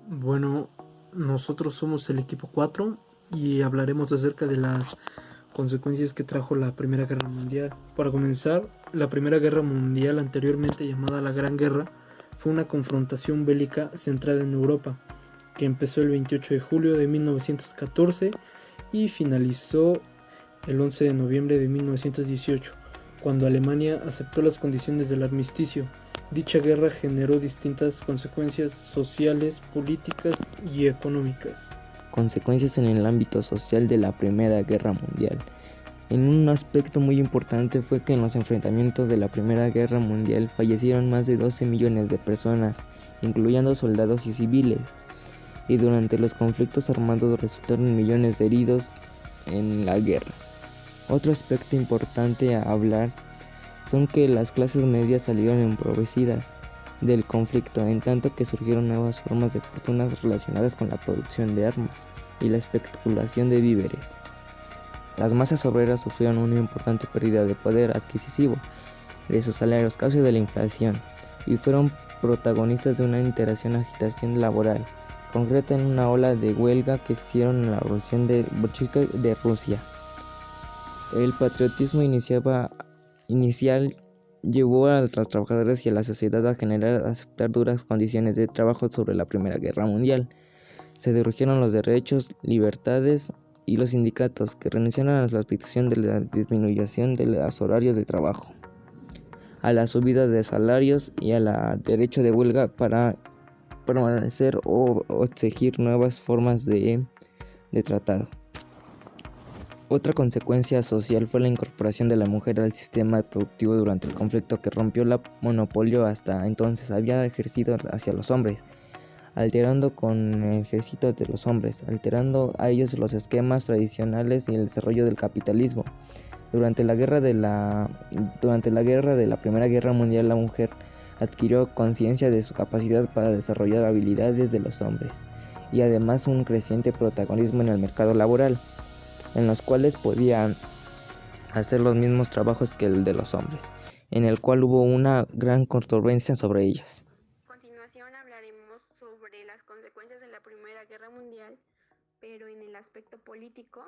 Bueno, nosotros somos el equipo 4 y hablaremos acerca de las consecuencias que trajo la Primera Guerra Mundial. Para comenzar, la Primera Guerra Mundial, anteriormente llamada la Gran Guerra, fue una confrontación bélica centrada en Europa, que empezó el 28 de julio de 1914 y finalizó el 11 de noviembre de 1918, cuando Alemania aceptó las condiciones del armisticio. Dicha guerra generó distintas consecuencias sociales, políticas y económicas. Consecuencias en el ámbito social de la Primera Guerra Mundial. En un aspecto muy importante fue que en los enfrentamientos de la Primera Guerra Mundial fallecieron más de 12 millones de personas, incluyendo soldados y civiles, y durante los conflictos armados resultaron millones de heridos en la guerra. Otro aspecto importante a hablar son que las clases medias salieron empobrecidas del conflicto, en tanto que surgieron nuevas formas de fortunas relacionadas con la producción de armas y la especulación de víveres. Las masas obreras sufrieron una importante pérdida de poder adquisitivo de sus salarios a causa de la inflación y fueron protagonistas de una interacción agitación laboral, concreta en una ola de huelga que hicieron en la Revolución Bolchevique de Rusia. El patriotismo inicial llevó a los trabajadores y a la sociedad a generar aceptar duras condiciones de trabajo sobre la Primera Guerra Mundial. Se redujeron los derechos, libertades y los sindicatos, que renunciaron a la petición de la disminución de los horarios de trabajo, a la subida de salarios y al derecho de huelga para permanecer o exigir nuevas formas de tratado. Otra consecuencia social fue la incorporación de la mujer al sistema productivo durante el conflicto, que rompió el monopolio hasta entonces había ejercido hacia los hombres, alterando con el ejército de los hombres, alterando a ellos los esquemas tradicionales y el desarrollo del capitalismo. Durante la guerra de la Primera Guerra Mundial, la mujer adquirió conciencia de su capacidad para desarrollar habilidades de los hombres y además un creciente protagonismo en el mercado laboral, en los cuales podían hacer los mismos trabajos que el de los hombres, en el cual hubo una gran controversia sobre ellas. A continuación hablaremos sobre las consecuencias de la Primera Guerra Mundial, pero en el aspecto político.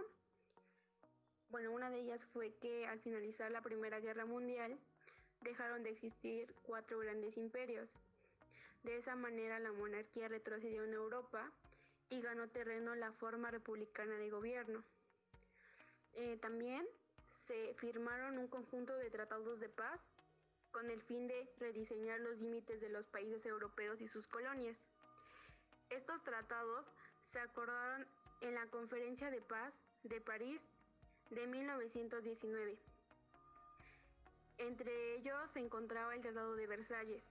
Bueno, una de ellas fue que al finalizar la Primera Guerra Mundial dejaron de existir 4 grandes imperios. De esa manera la monarquía retrocedió en Europa y ganó terreno la forma republicana de gobierno. También se firmaron un conjunto de tratados de paz con el fin de rediseñar los límites de los países europeos y sus colonias. Estos tratados se acordaron en la Conferencia de Paz de París de 1919. Entre ellos se encontraba el Tratado de Versalles,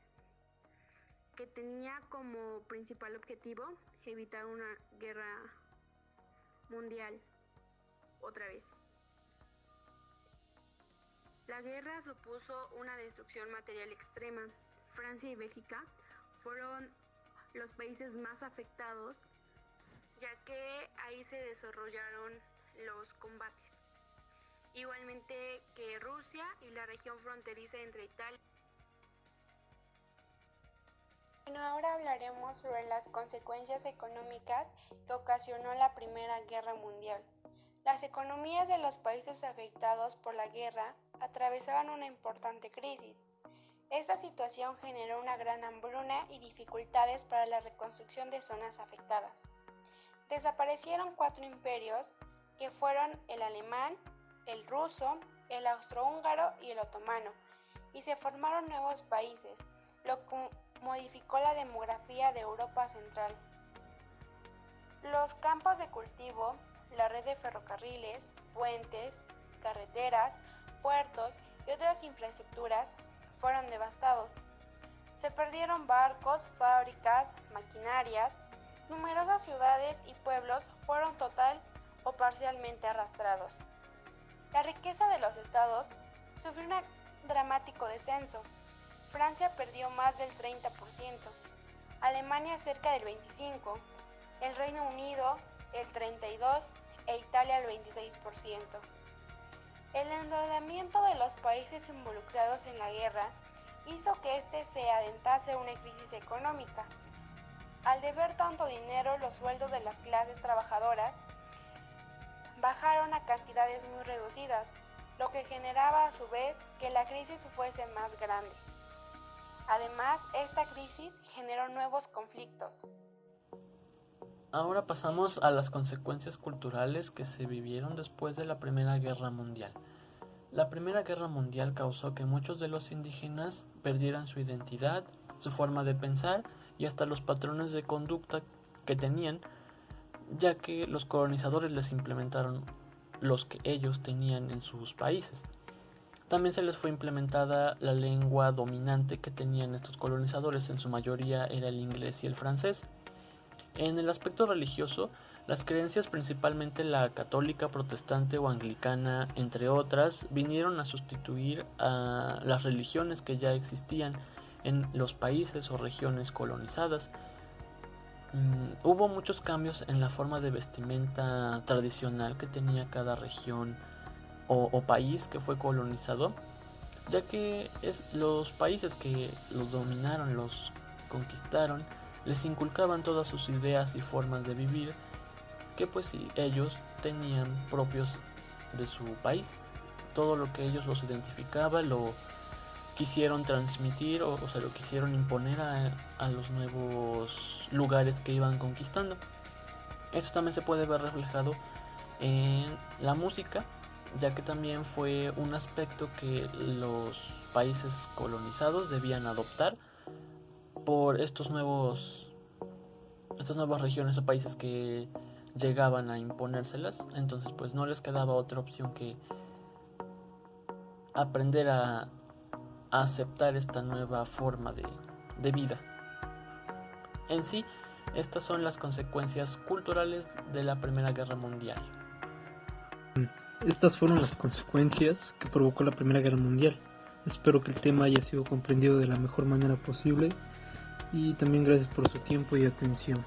que tenía como principal objetivo evitar una guerra mundial otra vez. La guerra supuso una destrucción material extrema. Francia y Bélgica fueron los países más afectados, ya que ahí se desarrollaron los combates. Igualmente que Rusia y la región fronteriza entre Italia. Bueno, ahora hablaremos sobre las consecuencias económicas que ocasionó la Primera Guerra Mundial. Las economías de los países afectados por la guerra atravesaban una importante crisis. Esta situación generó una gran hambruna y dificultades para la reconstrucción de zonas afectadas. Desaparecieron 4 imperios, que fueron el alemán, el ruso, el austrohúngaro y el otomano, y se formaron nuevos países, lo que modificó la demografía de Europa Central. Los campos de cultivo, la red de ferrocarriles, puentes, carreteras, puertos y otras infraestructuras fueron devastados. Se perdieron barcos, fábricas, maquinarias. Numerosas ciudades y pueblos fueron total o parcialmente arrastrados. La riqueza de los estados sufrió un dramático descenso. Francia perdió más del 30%, Alemania cerca del 25%, el Reino Unido el 32% e Italia el 26%. El endeudamiento de los países involucrados en la guerra hizo que se adentrase una crisis económica. Al deber tanto dinero, los sueldos de las clases trabajadoras bajaron a cantidades muy reducidas, lo que generaba a su vez que la crisis fuese más grande. Además, esta crisis generó nuevos conflictos. Ahora pasamos a las consecuencias culturales que se vivieron después de la Primera Guerra Mundial. La Primera Guerra Mundial causó que muchos de los indígenas perdieran su identidad, su forma de pensar y hasta los patrones de conducta que tenían, ya que los colonizadores les implementaron los que ellos tenían en sus países. También se les fue implementada la lengua dominante que tenían estos colonizadores, en su mayoría era el inglés y el francés. En el aspecto religioso, las creencias, principalmente la católica, protestante o anglicana, entre otras, vinieron a sustituir a las religiones que ya existían en los países o regiones colonizadas. Hubo muchos cambios en la forma de vestimenta tradicional que tenía cada región o país que fue colonizado, ya que los países que los dominaron, los conquistaron, les inculcaban todas sus ideas y formas de vivir que pues ellos tenían propios de su país. Todo lo que ellos los identificaba lo quisieron transmitir o se lo quisieron imponer a los nuevos lugares que iban conquistando. Esto también se puede ver reflejado en la música, ya que también fue un aspecto que los países colonizados debían adoptar por estas nuevas regiones o países que llegaban a imponérselas. Entonces pues no les quedaba otra opción que aprender a aceptar esta nueva forma de vida. En sí, estas son las consecuencias culturales de la Primera Guerra Mundial. Estas fueron las consecuencias que provocó la Primera Guerra Mundial. Espero que el tema haya sido comprendido de la mejor manera posible y también gracias por su tiempo y atención.